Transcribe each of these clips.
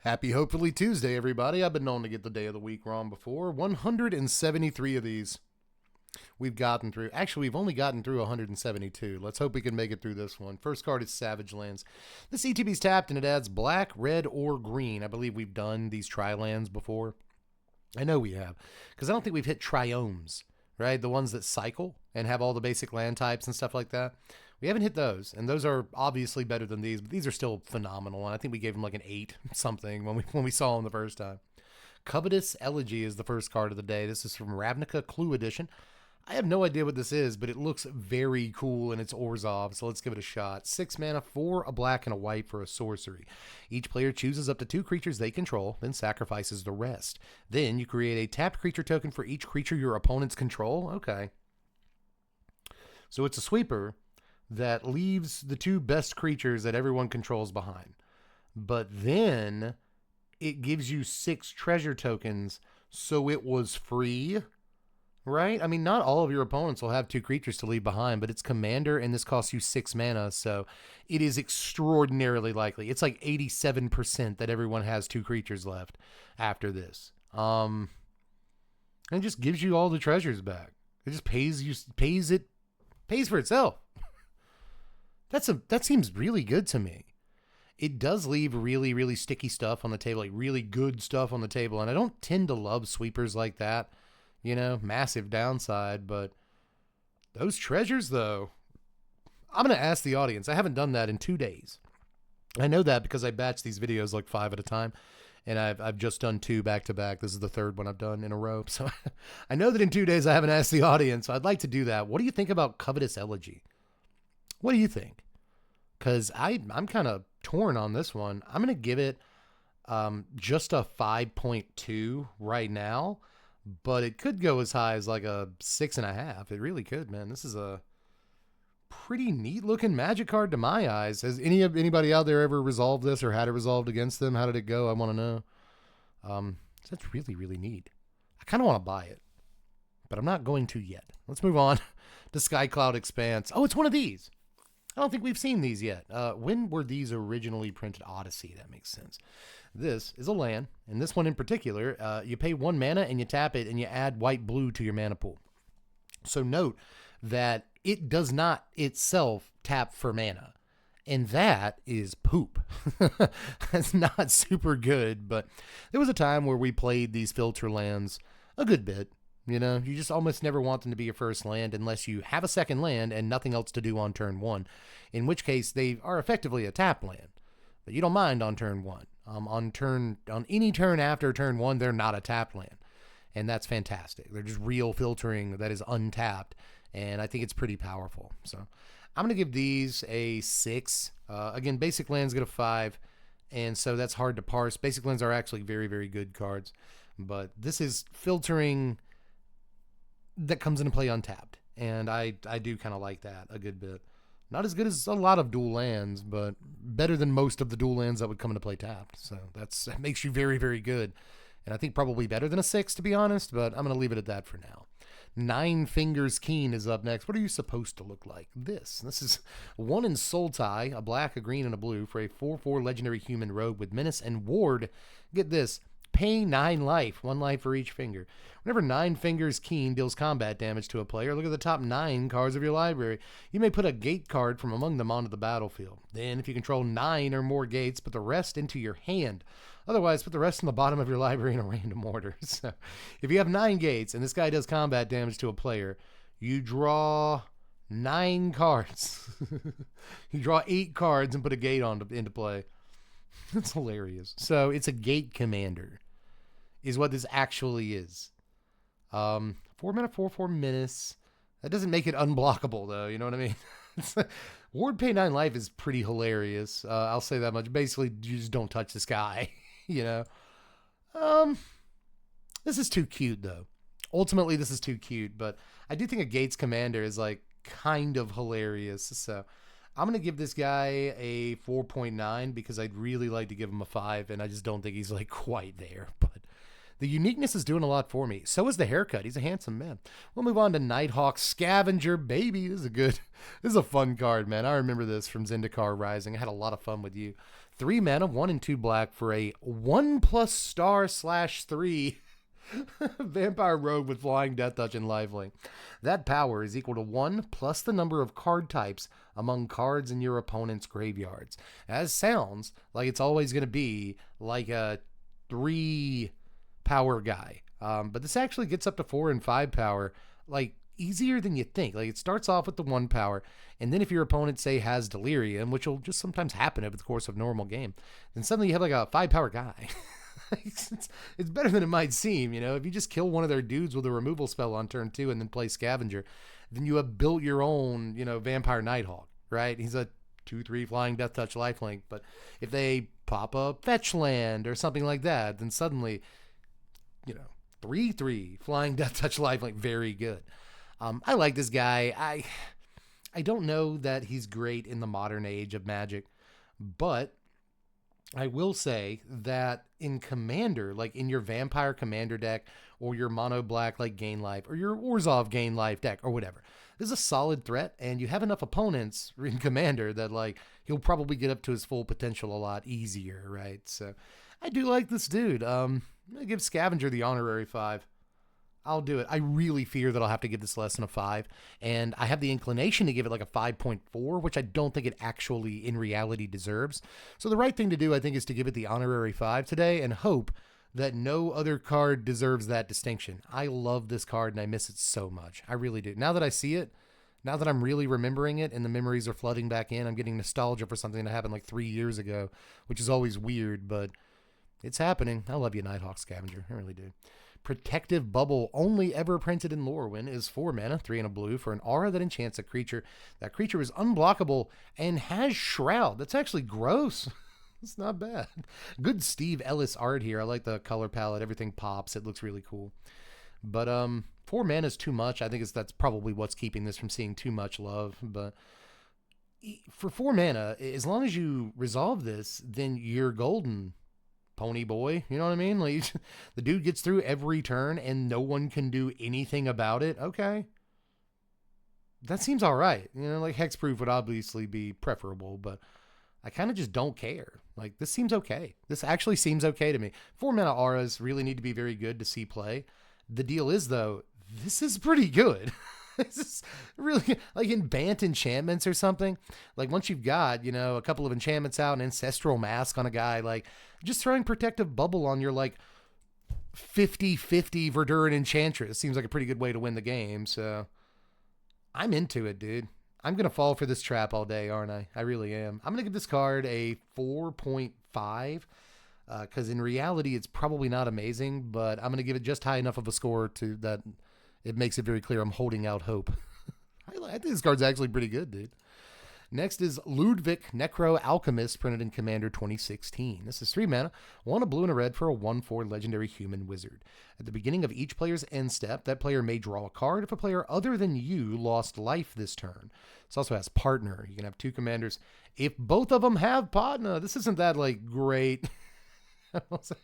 Happy Hopefully Tuesday, everybody. I've been known to get the day of the week wrong before. 173 of these we've gotten through. Actually, we've only gotten through 172. Let's hope we can make it through this one. First card is Savage Lands. This ETB's tapped and it adds black, red, or green. I believe we've done these tri-lands before. I know we have, because I don't think we've hit triomes, right? The ones that cycle and have all the basic land types and stuff like that. We haven't hit those, and those are obviously better than these, but these are still phenomenal, and I think we gave them like an 8 something when we saw them the first time. Cetus Elegy is the first card of the day. This is from Ravnica Clue Edition. I have no idea what this is, but it looks very cool, and it's Orzhov, so let's give it a shot. 6 mana, 4, a black, and a white for a sorcery. Each player chooses up to 2 creatures they control, then sacrifices the rest. Then you create a tapped creature token for each creature your opponents control. Okay. So it's a sweeper that leaves the 2 best creatures that everyone controls behind. But then it gives you 6 treasure tokens, so it was free, right? I mean, not all of your opponents will have 2 creatures to leave behind, but it's commander, and this costs you 6 mana, so it is extraordinarily likely. It's like 87% that everyone has 2 creatures left after this. And it just gives you all the treasures back. It just pays for itself. That seems really good to me. It does leave really, really sticky stuff on the table, like really good stuff on the table. And I don't tend to love sweepers like that, you know, massive downside. But those treasures, though, I'm going to ask the audience. I haven't done that in 2 days. I know that because I batch these videos like 5 at a time. And I've just done 2 back to back. This is the 3rd one I've done in a row. So I know that in 2 days I haven't asked the audience. So I'd like to do that. What do you think about Cetus Elegy? What do you think? Because I'm kind of torn on this one. I'm going to give it just a 5.2 right now, but it could go as high as like a 6.5. It really could, man. This is a pretty neat looking Magic card to my eyes. Has anybody out there ever resolved this or had it resolved against them? How did it go? I want to know. That's really, really neat. I kind of want to buy it, but I'm not going to yet. Let's move on to Cloud Expanse. Oh, it's one of these. I don't think we've seen these yet. When were these originally printed? Odyssey, that makes sense. This is a land, and this one in particular, you pay 1 mana and you tap it and you add white-blue to your mana pool. So note that it does not itself tap for mana, and that is poop. That's not super good, but there was a time where we played these filter lands a good bit. You know, you just almost never want them to be your first land unless you have a second land and nothing else to do on turn 1, in which case they are effectively a tap land. But you don't mind on turn 1. On any turn after turn 1, they're not a tap land. And that's fantastic. They're just real filtering that is untapped, and I think it's pretty powerful. So I'm going to give these a 6. Again, basic lands get a 5, and so that's hard to parse. Basic lands are actually very, very good cards, but this is filtering that comes into play untapped, and I do kind of like that a good bit. Not as good as a lot of dual lands, but better than most of the dual lands that would come into play tapped. So that makes you very, very good, and I think probably better than a 6, to be honest, but I'm going to leave it at that for now. 9 Fingers Keen is up next. What are you supposed to look like? This is 1 in Soul Tie, a black, a green, and a blue for a 4/4 legendary human rogue with menace and ward. Get this. Pay 9 life, 1 life for each finger. Whenever 9 Fingers Keen deals combat damage to a player, look at the top 9 cards of your library. You may put a gate card from among them onto the battlefield. Then, if you control 9 or more gates, put the rest into your hand. Otherwise, put the rest on the bottom of your library in a random order. So, if you have 9 gates and this guy does combat damage to a player, you draw 9 cards. You draw 8 cards and put a gate into play. That's hilarious. So, it's a gate commander is what this actually is. 4 mana, 4/4 menace. That doesn't make it unblockable, though. You know what I mean? Ward pay 9 life is pretty hilarious. I'll say that much. Basically, you just don't touch this guy. You know? This is too cute, though. Ultimately, this is too cute, but I do think a Gates commander is, like, kind of hilarious. So I'm going to give this guy a 4.9 because I'd really like to give him a 5, and I just don't think he's, like, quite there. But the uniqueness is doing a lot for me. So is the haircut. He's a handsome man. We'll move on to Nighthawk Scavenger, baby. This is a fun card, man. I remember this from Zendikar Rising. I had a lot of fun with you. 3 mana, 1 and 2 black for a 1+ star/3 Vampire Rogue with Flying, Death Touch, and Lifelink. That power is equal to 1 plus the number of card types among cards in your opponent's graveyards. As sounds like it's always going to be like a 3 power guy. But this actually gets up to 4 and 5 power, like easier than you think. Like it starts off with the 1 power, and then if your opponent, say, has Delirium, which will just sometimes happen over the course of a normal game, then suddenly you have like a 5 power guy. It's better than it might seem, you know. If you just kill one of their dudes with a removal spell on turn 2 and then play Scavenger, then you have built your own, you know, Vampire Nighthawk, right? He's a 2/3 Flying, Death Touch, Lifelink. But if they pop a Fetch Land or something like that, then suddenly, you know, 3/3 Flying, Death Touch, Lifelink, very good. I like this guy. I don't know that he's great in the modern age of Magic, but I will say that in Commander, like in your Vampire Commander deck or your Mono Black like Gain Life or your Orzhov Gain Life deck or whatever, this is a solid threat, and you have enough opponents in Commander that like he'll probably get up to his full potential a lot easier, right? So I do like this dude. I'm going to give Scavenger the honorary 5. I'll do it. I really fear that I'll have to give this less than a 5, and I have the inclination to give it like a 5.4, which I don't think it actually in reality deserves. So the right thing to do, I think, is to give it the honorary 5 today and hope that no other card deserves that distinction. I love this card and I miss it so much. I really do. Now that I see it, now that I'm really remembering it and the memories are flooding back in, I'm getting nostalgia for something that happened like 3 years ago, which is always weird, but it's happening. I love you, Nighthawk Scavenger. I really do. Protective Bubble, only ever printed in Lorwyn, is 4 mana, 3 and a blue, for an aura that enchants a creature. That creature is unblockable and has Shroud. That's actually gross. It's not bad. Good Steve Ellis art here. I like the color palette. Everything pops. It looks really cool. But 4 mana is too much. I think that's probably what's keeping this from seeing too much love. But for 4 mana, as long as you resolve this, then you're golden, pony boy. You know what I mean? Like, the dude gets through every turn and no one can do anything about it. Okay. That seems all right. You know, like hexproof would obviously be preferable, but I kind of just don't care. Like, this seems okay. This actually seems okay to me. 4 mana auras really need to be very good to see play. The deal is, though, this is pretty good. This is really like in Bant enchantments or something. Like once you've got, you know, a couple of enchantments out, an Ancestral Mask on a guy, like just throwing Protective Bubble on your like 50/50 Verduran Enchantress seems like a pretty good way to win the game. So I'm into it, dude. I'm going to fall for this trap all day, aren't I? I really am. I'm going to give this card a 4.5 because in reality, it's probably not amazing, but I'm going to give it just high enough of a score to that it makes it very clear I'm holding out hope. I think this card's actually pretty good, dude. Next is Ludwig Necro Alchemist, printed in Commander 2016. This is 3 mana, 1 a blue and a red for a 1/4 legendary human wizard. At the beginning of each player's end step, that player may draw a card if a player other than you lost life this turn. This also has partner. You can have 2 commanders if both of them have partner. This isn't that like great. I will say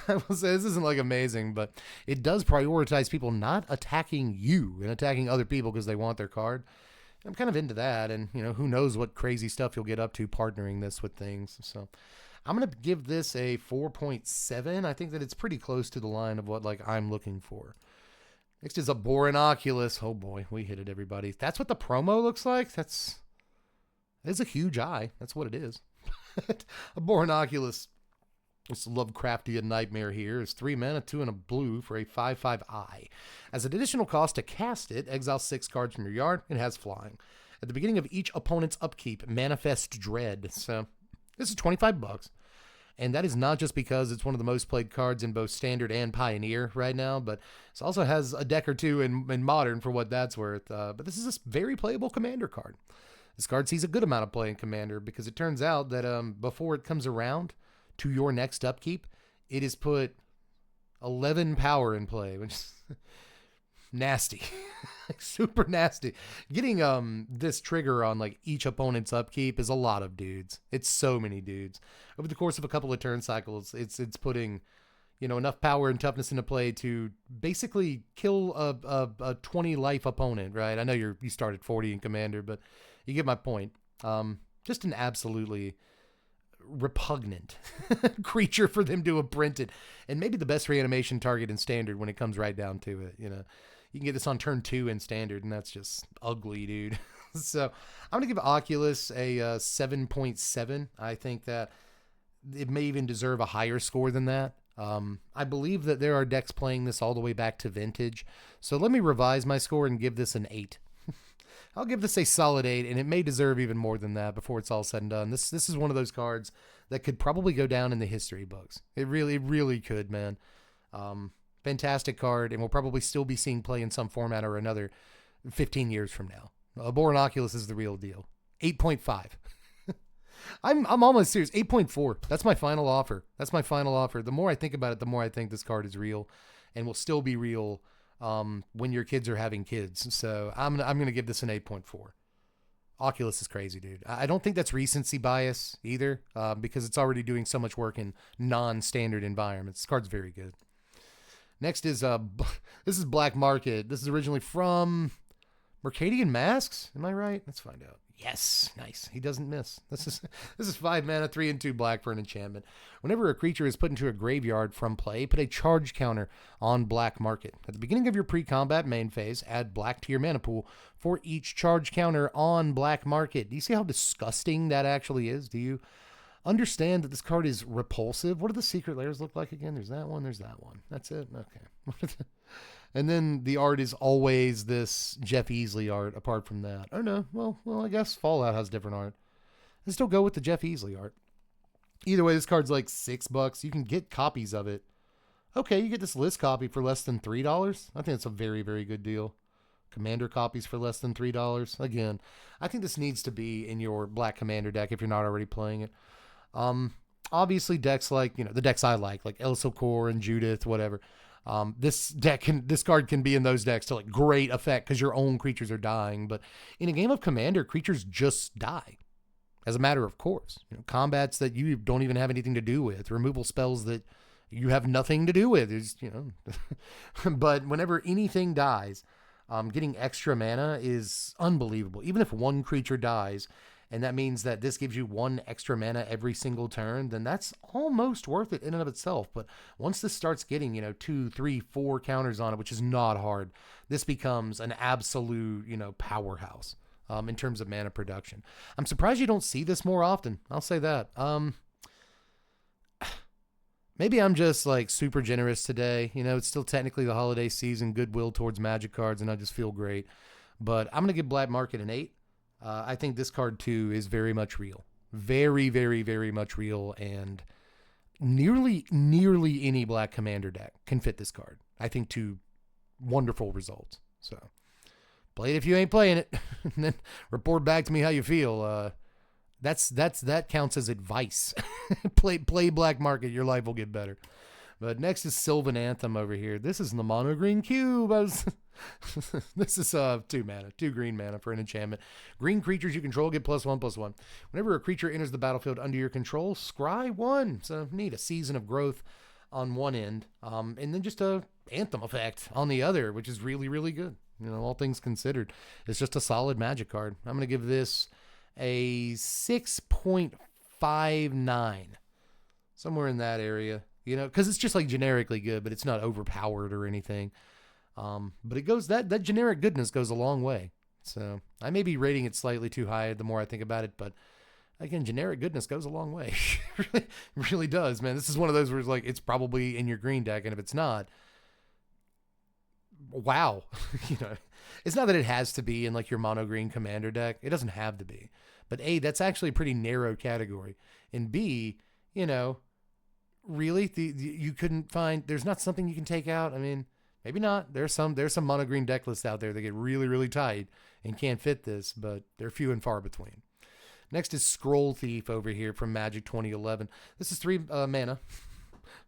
this isn't like amazing, but it does prioritize people not attacking you and attacking other people because they want their card. I'm kind of into that, and you know, who knows what crazy stuff you'll get up to partnering this with things. So I'm going to give this a 4.7. I think that it's pretty close to the line of what like I'm looking for. Next is a Boron Oculus. Oh boy, we hit it, everybody. That's what the promo looks like. That's a huge eye. That's what it is. A Boron Oculus. This Lovecraftian nightmare here is 3 mana, 2 and a blue for a 5/5 eye. As an additional cost to cast it, exile 6 cards from your yard. It has flying. At the beginning of each opponent's upkeep, manifest dread. So this is $25. And that is not just because it's one of the most played cards in both Standard and Pioneer right now, but it also has a deck or two in Modern for what that's worth. But this is a very playable Commander card. This card sees a good amount of play in Commander because it turns out that before it comes around to your next upkeep, it has put 11 power in play, which is nasty. Super nasty. Getting this trigger on like each opponent's upkeep is a lot of dudes. It's so many dudes. Over the course of a couple of turn cycles, it's putting, you know, enough power and toughness into play to basically kill a 20 life opponent, right? I know you started 40 in Commander, but you get my point. Just an absolutely repugnant creature for them to have printed. And maybe the best reanimation target in Standard when it comes right down to it. You know, you can get this on turn 2 in Standard, and that's just ugly, dude. So I'm going to give Oculus a 7.7. I think that it may even deserve a higher score than that. I believe that there are decks playing this all the way back to Vintage. So let me revise my score and give this an 8. I'll give this a solid 8, and it may deserve even more than that before it's all said and done. This is one of those cards that could probably go down in the history books. It really could, man. Fantastic card, and we'll probably still be seeing play in some format or another 15 years from now. Boron Oculus is the real deal. 8.5. I'm almost serious. 8.4. That's my final offer. The more I think about it, the more I think this card is real and will still be real when your kids are having kids. So I'm going to give this an 8.4. Oculus is crazy, dude. I don't think that's recency bias either, because it's already doing so much work in non-standard environments. This card's very good. Next is this is Black Market. This is originally from Mercadian Masks. Am I right? Let's find out. Yes, nice. He doesn't miss. This is 5 mana, 3 and 2 black for an enchantment. Whenever a creature is put into a graveyard from play, put a charge counter on Black Market. At the beginning of your pre-combat main phase, add black to your mana pool for each charge counter on Black Market. Do you see how disgusting that actually is? Do you understand that this card is repulsive? What do the secret layers look like again? There's that one. There's that one. That's it. Okay. And then the art is always this Jeff Easley art apart from that. Oh, no. Well, I guess Fallout has different art. I still go with the Jeff Easley art. Either way, this card's like $6. You can get copies of it. Okay, you get this list copy for less than $3. I think it's a very, very good deal. Commander copies for less than $3. Again, I think this needs to be in your Black Commander deck if you're not already playing it. Obviously, decks like, the decks I like Elso Core and Judith, whatever. This card can be in those decks to like great effect because your own creatures are dying. But in a game of Commander, creatures just die as a matter of course. Combats that you don't even have anything to do with, removal spells that you have nothing to do with. Is But whenever anything dies, getting extra mana is unbelievable. Even if one creature dies, and that means that this gives you 1 extra mana every single turn, then that's almost worth it in and of itself. But once this starts getting, 2, 3, 4 counters on it, which is not hard, this becomes an absolute, powerhouse in terms of mana production. I'm surprised you don't see this more often. I'll say that. Maybe I'm just like super generous today. It's still technically the holiday season, goodwill towards Magic cards, and I just feel great. But I'm going to give Black Market an 8. I think this card, too, is very much real. Very, very, very much real. And nearly any Black Commander deck can fit this card, I think, to wonderful results. So, play it if you ain't playing it. And then report back to me how you feel. That counts as advice. Play Black Market. Your life will get better. But next is Silen Anthem over here. This is the mono green cube. This is 2 mana, 2 green mana for an enchantment. Green creatures you control get +1/+1. Whenever a creature enters the battlefield under your control, scry 1. So neat, a season of growth on one end, and then just a Anthem effect on the other, which is really, really good. All things considered, it's just a solid Magic card. I'm going to give this a 6.59, somewhere in that area. Because it's just like generically good, but it's not overpowered or anything. But it goes that generic goodness goes a long way. So I may be rating it slightly too high the more I think about it, but again, generic goodness goes a long way. It really does, man. This is one of those where it's like it's probably in your green deck, and if it's not, wow. It's not that it has to be in like your mono green Commander deck. It doesn't have to be. But A, that's actually a pretty narrow category. And B, really, you couldn't find, there's not something you can take out. I mean, maybe not. There's some mono green deck lists out there that get really, really tight and can't fit this, but they're few and far between. Next is Scroll Thief over here from Magic 2011. This is 3 mana.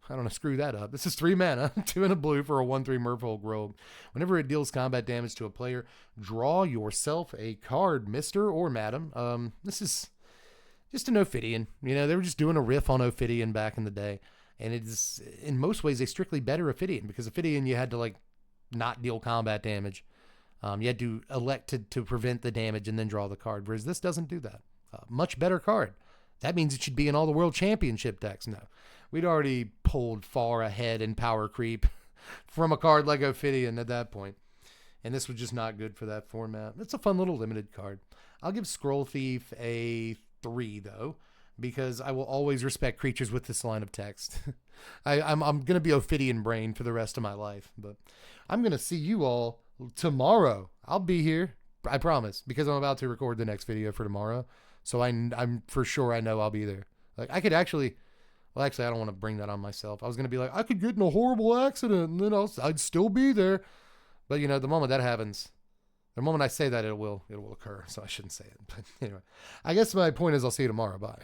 I don't know, screw that up. This is 3 mana, 2 and a blue for a 1/3 Merfolk Rogue. Whenever it deals combat damage to a player, draw yourself a card, Mr. or Madam. This is just an Ophidian. They were just doing a riff on Ophidian back in the day. And it is, in most ways, a strictly better Ophidian, because Ophidian, you had to, not deal combat damage. You had to elect to prevent the damage and then draw the card, whereas this doesn't do that. Much better card That means it should be in all the World Championship decks. No, we'd already pulled far ahead in power creep from a card like Ophidian at that point. And this was just not good for that format. It's a fun little limited card. I'll give Scroll Thief a 3, though, because I will always respect creatures with this line of text. I'm going to be Ophidian brain for the rest of my life. But I'm going to see you all tomorrow. I'll be here, I promise, because I'm about to record the next video for tomorrow. So I'm for sure I know I'll be there. Like, I could actually... Well, actually, I don't want to bring that on myself. I was going to be like, I could get in a horrible accident, and then I'd still be there. But, you know, the moment that happens, the moment I say that, it will occur. So I shouldn't say it. But anyway, I guess my point is I'll see you tomorrow. Bye.